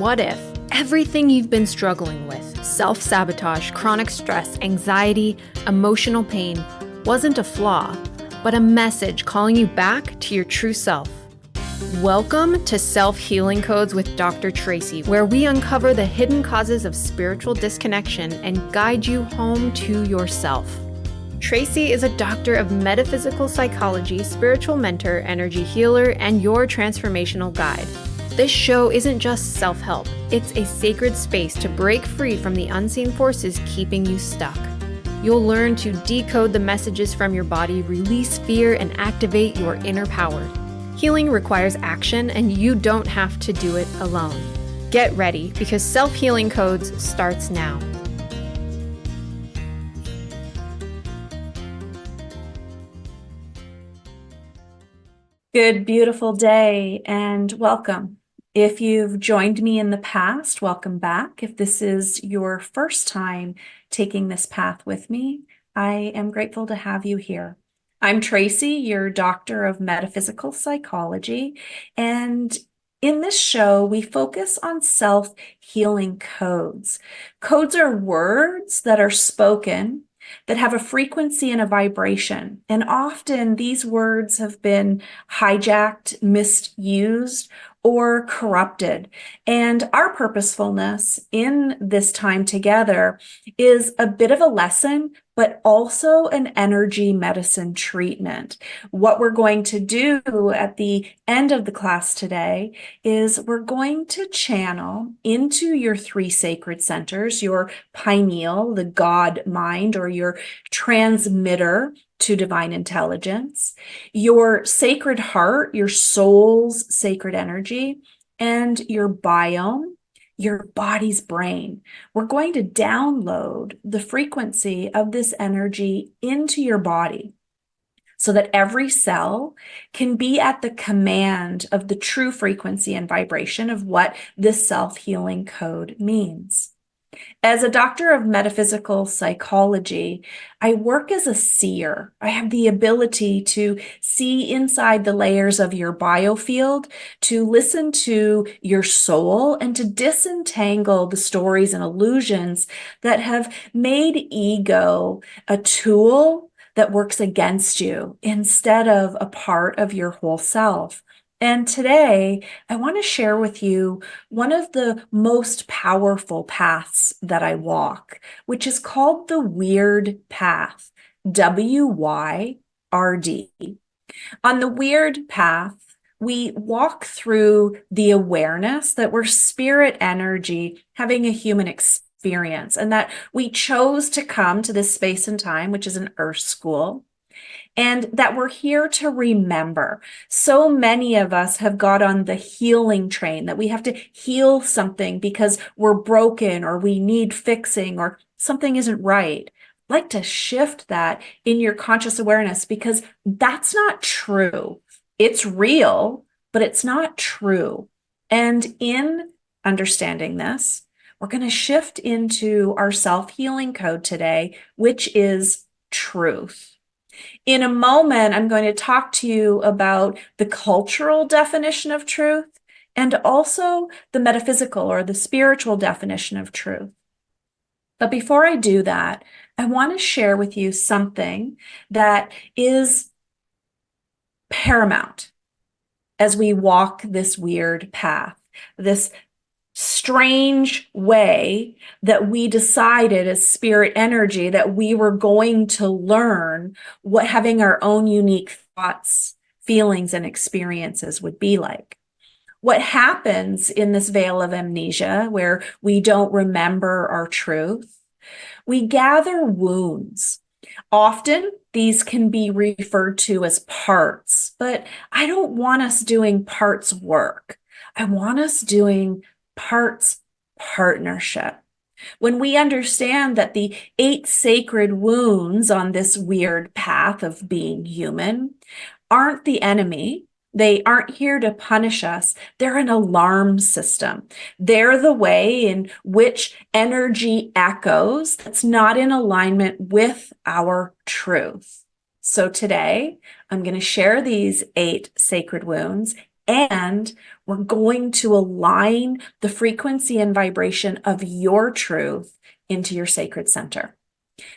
What if everything you've been struggling with, self-sabotage, chronic stress, anxiety, emotional pain, wasn't a flaw, but a message calling you back to your true self? Welcome to Self-Healing Codes with Dr. Traci, where we uncover the hidden causes of spiritual disconnection and guide you home to yourself. Traci is a doctor of metaphysical psychology, spiritual mentor, energy healer, and your transformational guide. This show isn't just self-help, it's a sacred space to break free from the unseen forces keeping you stuck. You'll learn to decode the messages from your body, release fear, and activate your inner power. Healing requires action, and you don't have to do it alone. Get ready, because Self-Healing Codes starts now. Good, beautiful day, and welcome. If you've joined me in the past, welcome back. If this is your first time taking this path with me, I am grateful to have you here. I'm Traci, your doctor of metaphysical psychology, and in this show, we focus on self-healing codes. Codes are words that are spoken that have a frequency and a vibration. And often these words have been hijacked, misused, or corrupted. And our purposefulness in this time together is a bit of a lesson, but also an energy medicine treatment. What we're going to do at the end of the class today is we're going to channel into your three sacred centers, your pineal, the God mind, or your transmitter to divine intelligence, your sacred heart, your soul's sacred energy, and your biome, your body's brain. We're going to download the frequency of this energy into your body so that every cell can be at the command of the true frequency and vibration of what this self-healing code means. As a doctor of metaphysical psychology, I work as a seer. I have the ability to see inside the layers of your biofield, to listen to your soul, and to disentangle the stories and illusions that have made ego a tool that works against you instead of a part of your whole self. And today, I want to share with you one of the most powerful paths that I walk, which is called the Weird Path, W-Y-R-D. On the Weird Path, we walk through the awareness that we're spirit energy having a human experience, and that we chose to come to this space and time, which is an earth school, and that we're here to remember. So many of us have got on the healing train, that we have to heal something because we're broken or we need fixing or something isn't right. I'd like to shift that in your conscious awareness, because that's not true. It's real, but it's not true. And in understanding this, we're going to shift into our self-healing code today, which is truth. In a moment, I'm going to talk to you about the cultural definition of truth and also the metaphysical or the spiritual definition of truth. But before I do that, I want to share with you something that is paramount as we walk this weird path, this strange way that we decided as spirit energy that we were going to learn what having our own unique thoughts, feelings, and experiences would be like. What happens in this veil of amnesia, where we don't remember our truth, we gather wounds. Often these can be referred to as parts, but I don't want us doing parts work. I want us doing parts partnership. When we understand that the 8 sacred wounds on this weird path of being human aren't the enemy, they aren't here to punish us, they're an alarm system. They're the way in which energy echoes that's not in alignment with our truth. So today, I'm going to share these 8 sacred wounds And we're going to align the frequency and vibration of your truth into your sacred center.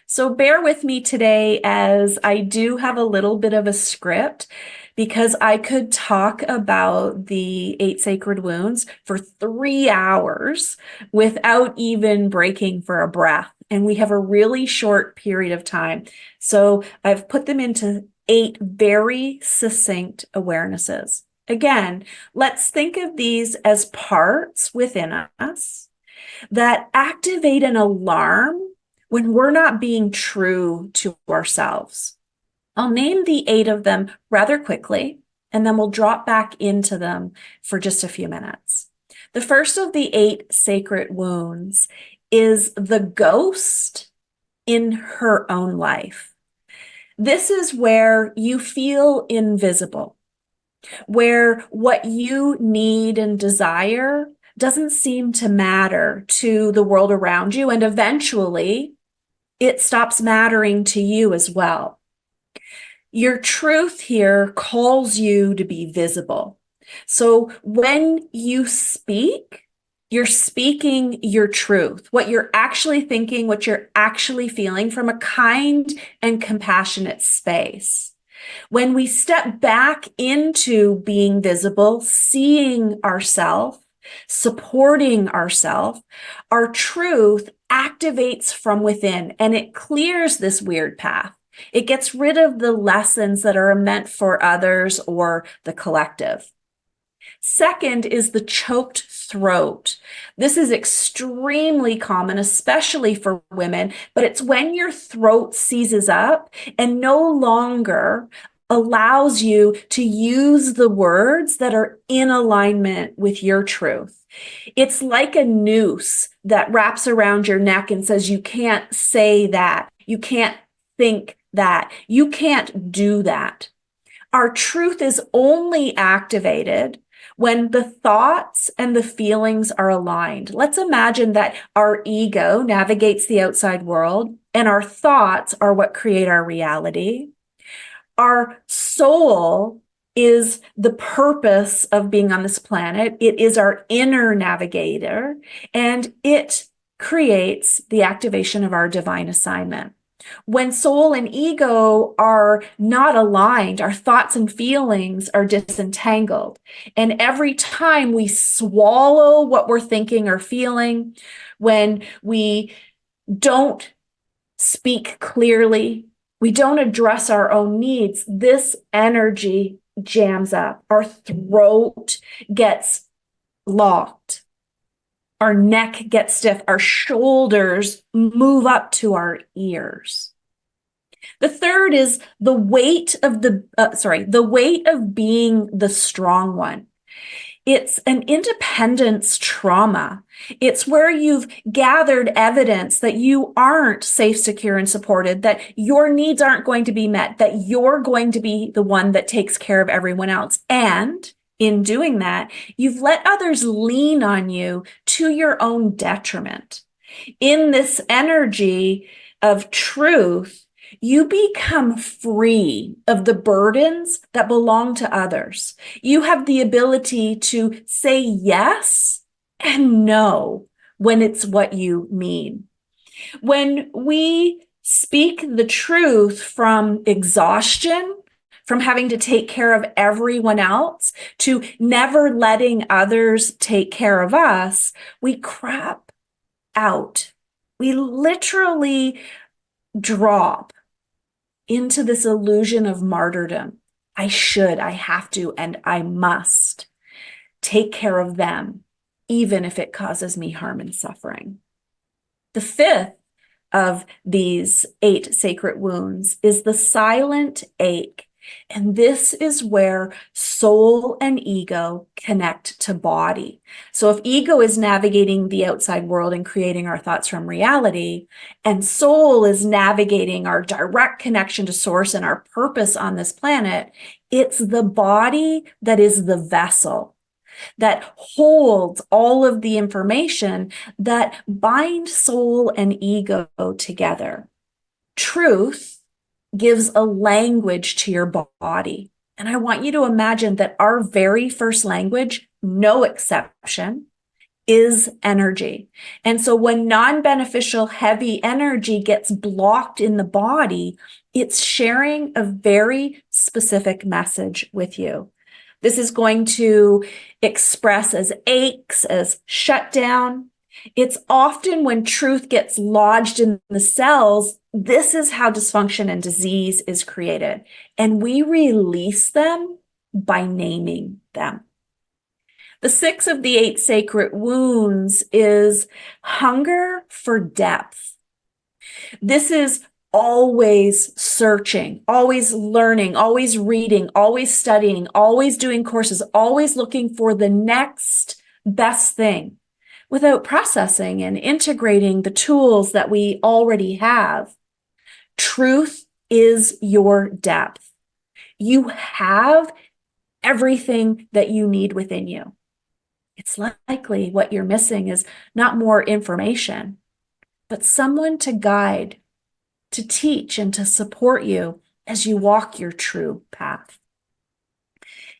So bear with me today as I do have a little bit of a script, because I could talk about the 8 sacred wounds for 3 hours without even breaking for a breath. And we have a really short period of time. So I've put them into 8 very succinct awarenesses. Again, let's think of these as parts within us that activate an alarm when we're not being true to ourselves. I'll name the 8 of them rather quickly, and then we'll drop back into them for just a few minutes. The first of the 8 sacred wounds is the ghost in her own life. This is where you feel invisible, where what you need and desire doesn't seem to matter to the world around you, and eventually it stops mattering to you as well. Your truth here calls you to be visible. So when you speak, you're speaking your truth, what you're actually thinking, what you're actually feeling from a kind and compassionate space. When we step back into being visible, seeing ourselves, supporting ourselves, our truth activates from within and it clears this weird path. It gets rid of the lessons that are meant for others or the collective. Second is the choked throat. This is extremely common, especially for women, but it's when your throat seizes up and no longer allows you to use the words that are in alignment with your truth. It's like a noose that wraps around your neck and says, you can't say that. You can't think that. You can't do that. Our truth is only activated when the thoughts and the feelings are aligned. Let's imagine that our ego navigates the outside world and our thoughts are what create our reality. Our soul is the purpose of being on this planet. It is our inner navigator, and it creates the activation of our divine assignment. When soul and ego are not aligned, our thoughts and feelings are disentangled. And every time we swallow what we're thinking or feeling, when we don't speak clearly, we don't address our own needs, this energy jams up. Our throat gets locked. Our neck gets stiff. Our shoulders move up to our ears. The third is the weight of the weight of being the strong one. It's an independence trauma. It's where you've gathered evidence that you aren't safe, secure, and supported, that your needs aren't going to be met, that you're going to be the one that takes care of everyone else. And in doing that, you've let others lean on you to your own detriment. In this energy of truth, you become free of the burdens that belong to others. You have the ability to say yes and no when it's what you mean. When we speak the truth from exhaustion, from having to take care of everyone else, to never letting others take care of us, we crap out. We literally drop into this illusion of martyrdom. I should, I have to, and I must take care of them, even if it causes me harm and suffering. The fifth of these 8 sacred wounds is the silent ache. And this is where soul and ego connect to body. So if ego is navigating the outside world and creating our thoughts from reality, and soul is navigating our direct connection to source and our purpose on this planet, it's the body that is the vessel that holds all of the information that bind soul and ego together. Truth gives a language to your body. And I want you to imagine that our very first language, no exception, is energy. And so when non-beneficial heavy energy gets blocked in the body, it's sharing a very specific message with you. This is going to express as aches, as shutdown. It's often when truth gets lodged in the cells, this is how dysfunction and disease is created. And we release them by naming them. The 6 of the 8 sacred wounds is hunger for depth. This is always searching, always learning, always reading, always studying, always doing courses, always looking for the next best thing without processing and integrating the tools that we already have. Truth is your depth. You have everything that you need within you. It's likely what you're missing is not more information, but someone to guide, to teach, and to support you as you walk your true path.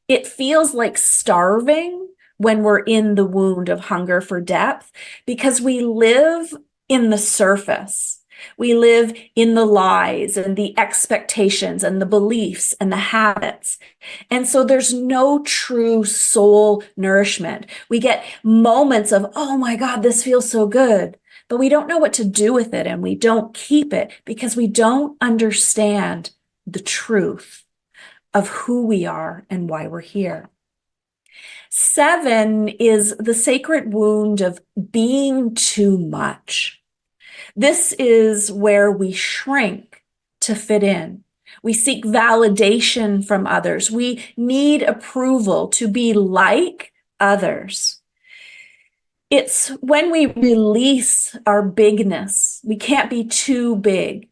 It feels like starving when we're in the wound of hunger for depth because we live in the surface. We live in the lies and the expectations and the beliefs and the habits. And so there's no true soul nourishment. We get moments of, oh my God, this feels so good, but we don't know what to do with it and we don't keep it because we don't understand the truth of who we are and why we're here. 7 is the sacred wound of being too much. This is where we shrink to fit in. We seek validation from others. We need approval to be like others. It's when we release our bigness. We can't be too big.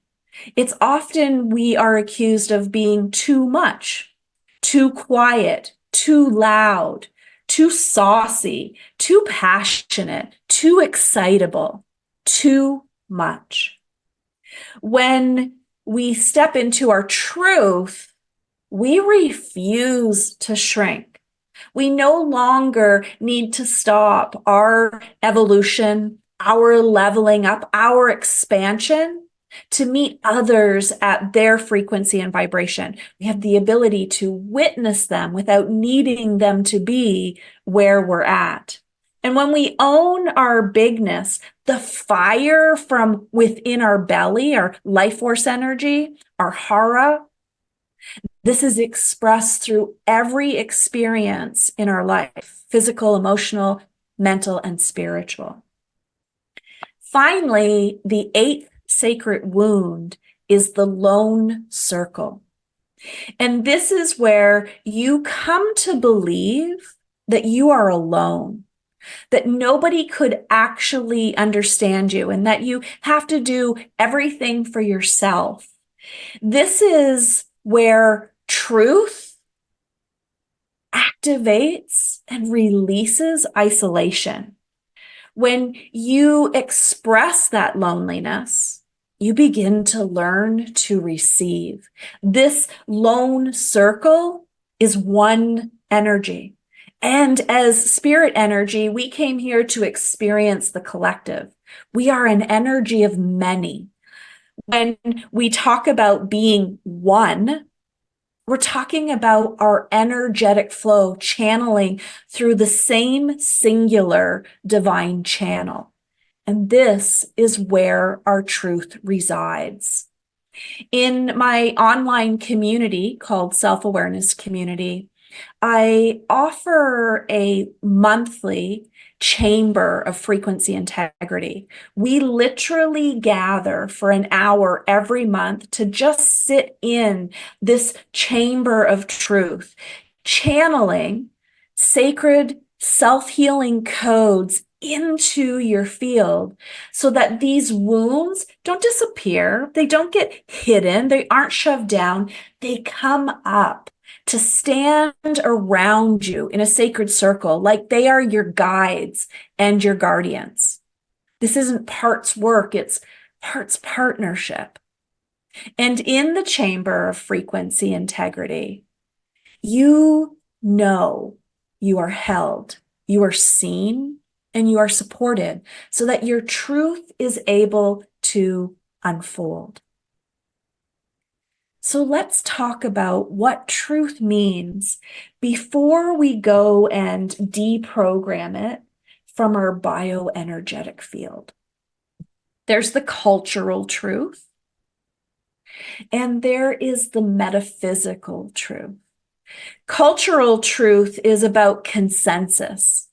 It's often we are accused of being too much, too quiet, too loud, too saucy, too passionate, too excitable, too much. When we step into our truth, we refuse to shrink. We no longer need to stop our evolution, our leveling up, our expansion to meet others at their frequency and vibration. We have the ability to witness them without needing them to be where we're at. And when we own our bigness, the fire from within our belly, our life force energy, our hara, this is expressed through every experience in our life, physical, emotional, mental, and spiritual. Finally, the 8th sacred wound is the lone circle. And this is where you come to believe that you are alone, that nobody could actually understand you, and that you have to do everything for yourself. This is where truth activates and releases isolation. When you express that loneliness, you begin to learn to receive. This lone circle is one energy. And as spirit energy, we came here to experience the collective. We are an energy of many. When we talk about being one, we're talking about our energetic flow channeling through the same singular divine channel. And this is where our truth resides. In my online community called Self-Awareness Community, I offer a monthly chamber of frequency integrity. We literally gather for an hour every month to just sit in this chamber of truth, channeling sacred self-healing codes into your field so that these wounds don't disappear. They don't get hidden. They aren't shoved down. They come up to stand around you in a sacred circle like they are your guides and your guardians. This isn't parts work, it's parts partnership. And in the chamber of frequency integrity, You know you are held, you are seen, and you are supported so that your truth is able to unfold. So let's talk about what truth means before we go and deprogram it from our bioenergetic field. There's the cultural truth, and there is the metaphysical truth. Cultural truth is about consensus.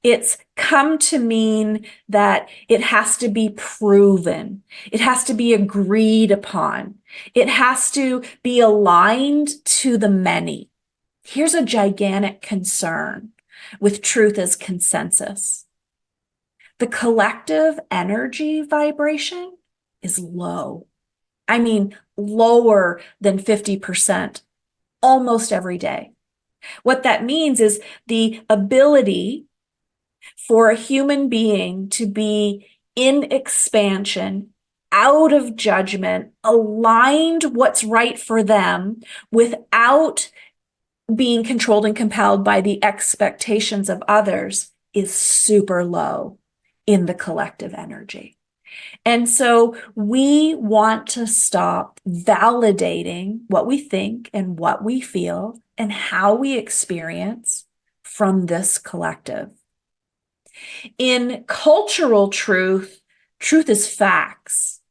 It's come to mean that it has to be proven. It has to be agreed upon. It has to be aligned to the many. Here's a gigantic concern with truth as consensus. The collective energy vibration is low. I mean, lower than 50% almost every day. What that means is the ability for a human being to be in expansion, out of judgment, aligned what's right for them without being controlled and compelled by the expectations of others is super low in the collective energy. And so we want to stop validating what we think and what we feel and how we experience from this collective. In cultural truth, truth is facts.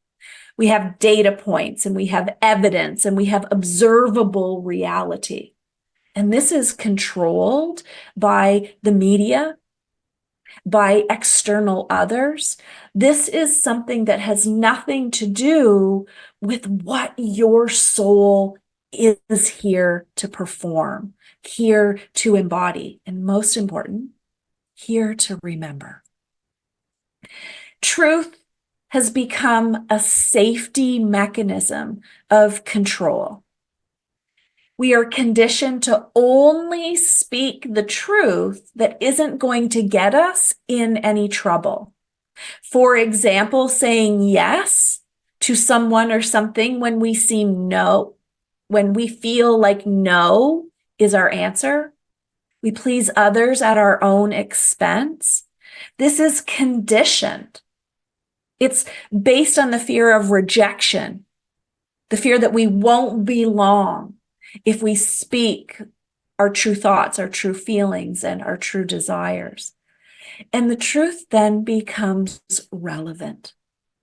We have data points and we have evidence and we have observable reality. And this is controlled by the media, by external others. This is something that has nothing to do with what your soul is here to perform, here to embody, and most important, here to remember. Truth has become a safety mechanism of control. We are conditioned to only speak the truth that isn't going to get us in any trouble. For example, saying yes to someone or something when we feel like no is our answer. We please others at our own expense. This is conditioned. It's based on the fear of rejection, the fear that we won't belong if we speak our true thoughts, our true feelings, and our true desires. And the truth then becomes relevant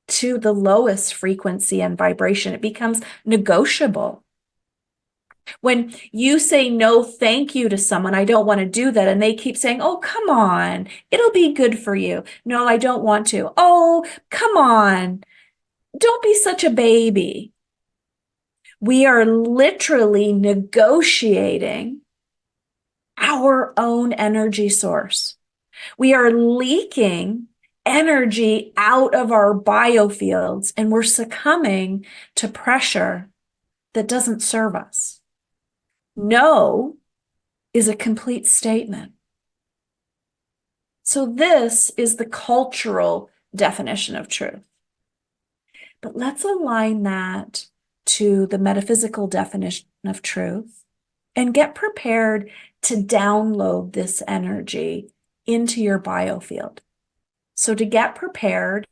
to the lowest frequency and vibration. It becomes negotiable. When you say no, thank you to someone, I don't want to do that. And they keep saying, oh, come on, it'll be good for you. No, I don't want to. Oh, come on, don't be such a baby. We are literally negotiating our own energy source. We are leaking energy out of our biofields and we're succumbing to pressure that doesn't serve us. No is a complete statement. So this is the cultural definition of truth. But let's align that to the metaphysical definition of truth and get prepared to download this energy into your biofield. So to get prepared,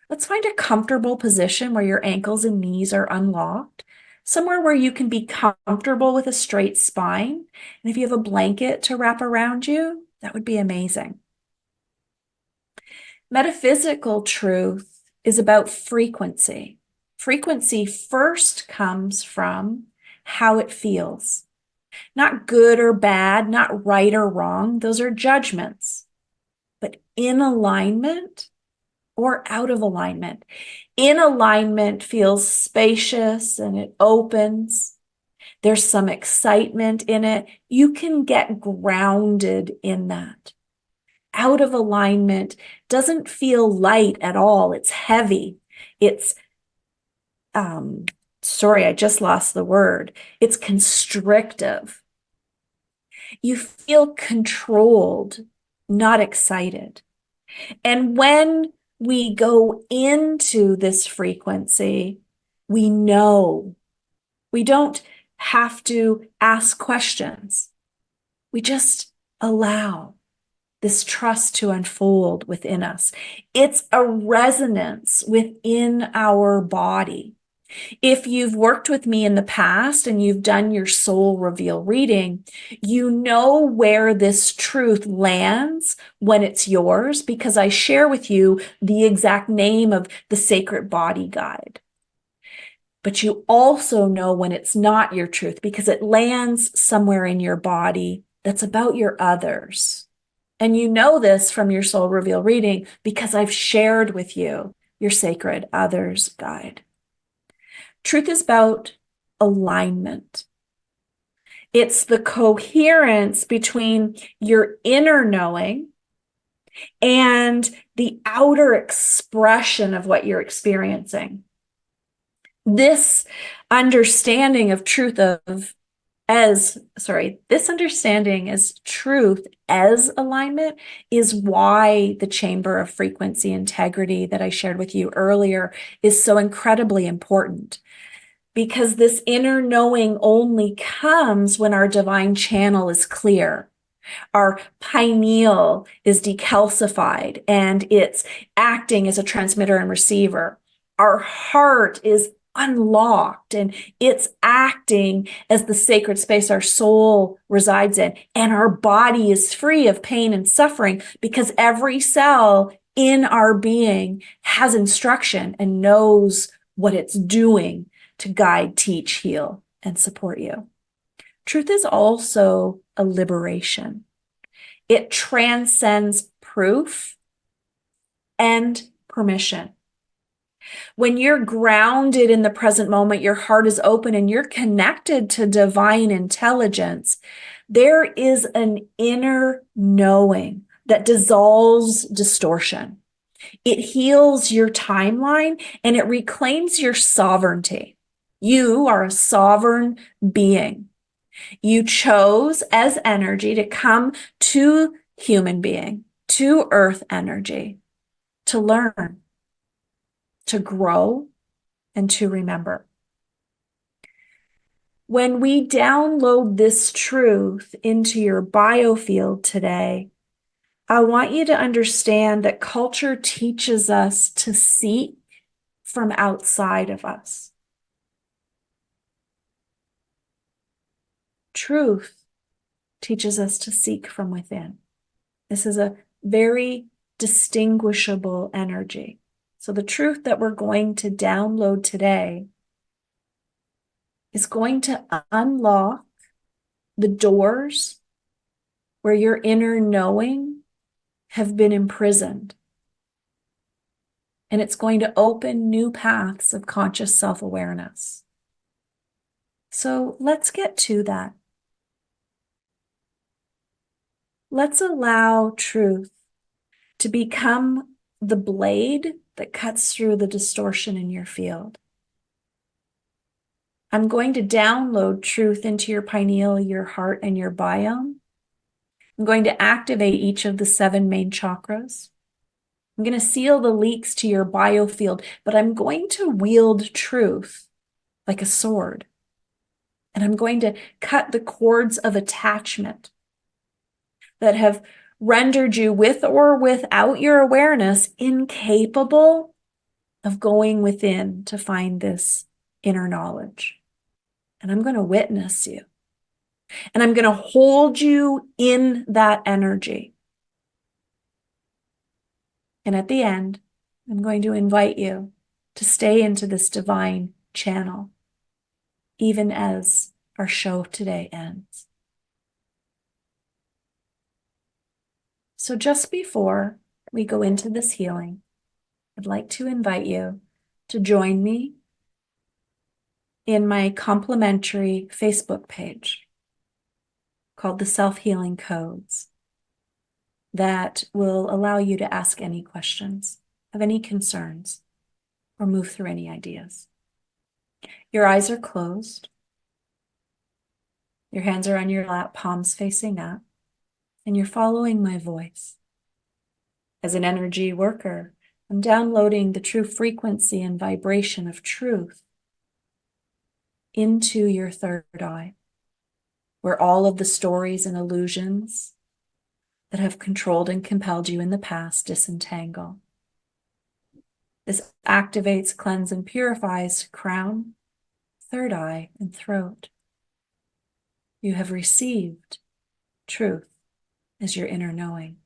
let's find a comfortable position where your ankles and knees are unlocked, somewhere where you can be comfortable with a straight spine. And if you have a blanket to wrap around you, that would be amazing. Metaphysical truth is about frequency. Frequency first comes from how it feels. Not good or bad, not right or wrong. Those are judgments. But in alignment or out of alignment. In alignment feels spacious and it opens. There's some excitement in it. You can get grounded in that. Out of alignment doesn't feel light at all. It's heavy. It's, sorry, I just lost the word. It's constrictive. You feel controlled, not excited. And when we go into this frequency, we know. We don't have to ask questions. We just allow this trust to unfold within us. It's a resonance within our body. If you've worked with me in the past and you've done your soul reveal reading, you know where this truth lands when it's yours, because I share with you the exact name of the sacred body guide. But you also know when it's not your truth, because it lands somewhere in your body that's about your others. And you know this from your soul reveal reading because I've shared with you your sacred others guide. Truth is about alignment. It's the coherence between your inner knowing and the outer expression of what you're experiencing. This understanding of truth this understanding as truth as alignment is why the chamber of frequency integrity that I shared with you earlier is so incredibly important. Because this inner knowing only comes when our divine channel is clear. Our pineal is decalcified and it's acting as a transmitter and receiver. Our heart is unlocked and it's acting as the sacred space our soul resides in. And our body is free of pain and suffering because every cell in our being has instruction and knows what it's doing to guide, teach, heal, and support you. Truth is also a liberation. It transcends proof and permission. When you're grounded in the present moment, your heart is open and you're connected to divine intelligence, there is an inner knowing that dissolves distortion. It heals your timeline and it reclaims your sovereignty. You are a sovereign being. You chose as energy to come to human being, to earth energy, to learn, to grow, and to remember. When we download this truth into your biofield today, I want you to understand that culture teaches us to seek from outside of us. Truth teaches us to seek from within. This is a very distinguishable energy. So the truth that we're going to download today is going to unlock the doors where your inner knowing have been imprisoned. And it's going to open new paths of conscious self-awareness. So let's get to that. Let's allow truth to become the blade that cuts through the distortion in your field. I'm going to download truth into your pineal, your heart, and your biome. I'm going to activate each of the 7 main chakras. I'm going to seal the leaks to your biofield, but I'm going to wield truth like a sword. And I'm going to cut the cords of attachment that have rendered you, with or without your awareness, incapable of going within to find this inner knowledge. And I'm going to witness you. And I'm going to hold you in that energy. And at the end, I'm going to invite you to stay into this divine channel, even as our show today ends. So just before we go into this healing, I'd like to invite you to join me in my complimentary Facebook page called the Self-Healing Codes that will allow you to ask any questions, have any concerns, or move through any ideas. Your eyes are closed. Your hands are on your lap, palms facing up, and you're following my voice. As an energy worker, I'm downloading the true frequency and vibration of truth into your third eye, where all of the stories and illusions that have controlled and compelled you in the past disentangle. This activates, cleanses, and purifies crown, third eye, and throat. You have received truth as your inner knowing.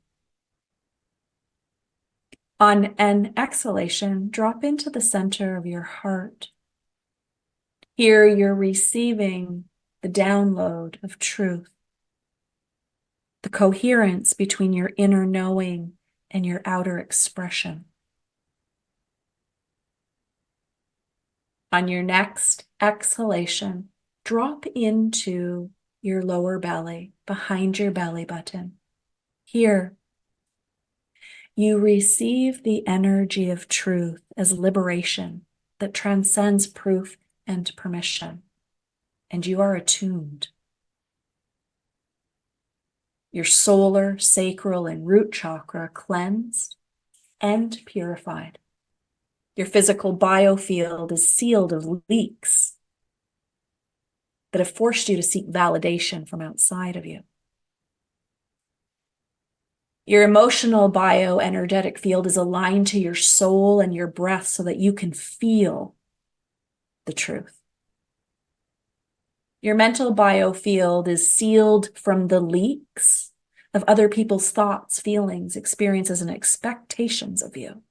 On an exhalation, drop into the center of your heart. Here you're receiving the download of truth, the coherence between your inner knowing and your outer expression. On your next exhalation, drop into your lower belly, behind your belly button. Here, you receive the energy of truth as liberation that transcends proof and permission, and you are attuned. Your solar, sacral, and root chakra cleansed and purified. Your physical biofield is sealed of leaks that have forced you to seek validation from outside of you. Your emotional bioenergetic field is aligned to your soul and your breath so that you can feel the truth. Your mental biofield is sealed from the leaks of other people's thoughts, feelings, experiences, and expectations of you,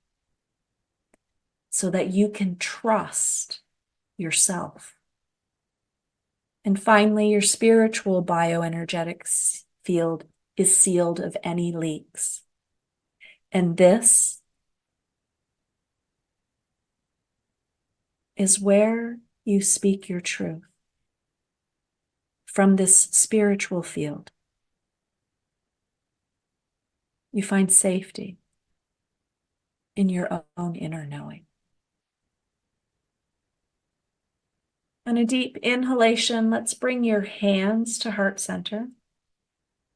so that you can trust yourself. And finally, your spiritual bioenergetic field is sealed of any leaks. And this is where you speak your truth. From this spiritual field, you find safety in your own inner knowing. On a deep inhalation, let's bring your hands to heart center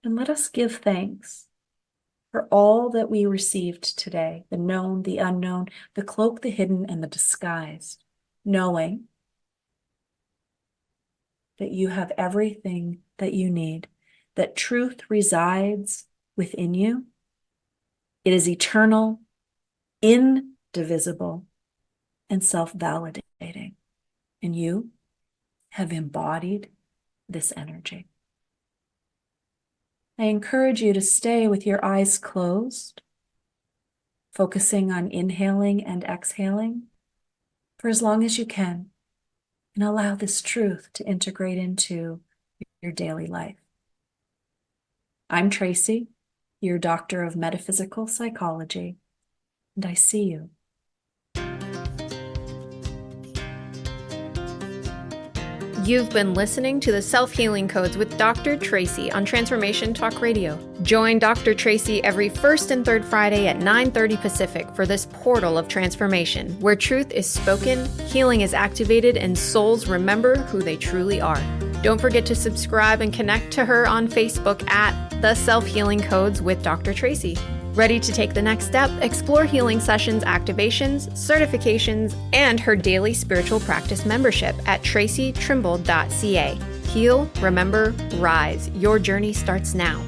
and let us give thanks for all that we received today, the known, the unknown, the cloaked, the hidden, and the disguised, knowing that you have everything that you need, that truth resides within you. It is eternal, indivisible, and self-validating. And you have embodied this energy. I encourage you to stay with your eyes closed, focusing on inhaling and exhaling for as long as you can, and allow this truth to integrate into your daily life. I'm Traci, your doctor of metaphysical psychology, and I see you. You've been listening to the Self-Healing Codes with Dr. Traci on Transformation Talk Radio. Join Dr. Traci every first and third Friday at 9:30 Pacific for this portal of transformation, where truth is spoken, healing is activated, and souls remember who they truly are. Don't forget to subscribe and connect to her on Facebook at The Self-Healing Codes with Dr. Traci. Ready to take the next step? Explore healing sessions, activations, certifications, and her daily spiritual practice membership at tracitrimble.ca. Heal, remember, rise. Your journey starts now.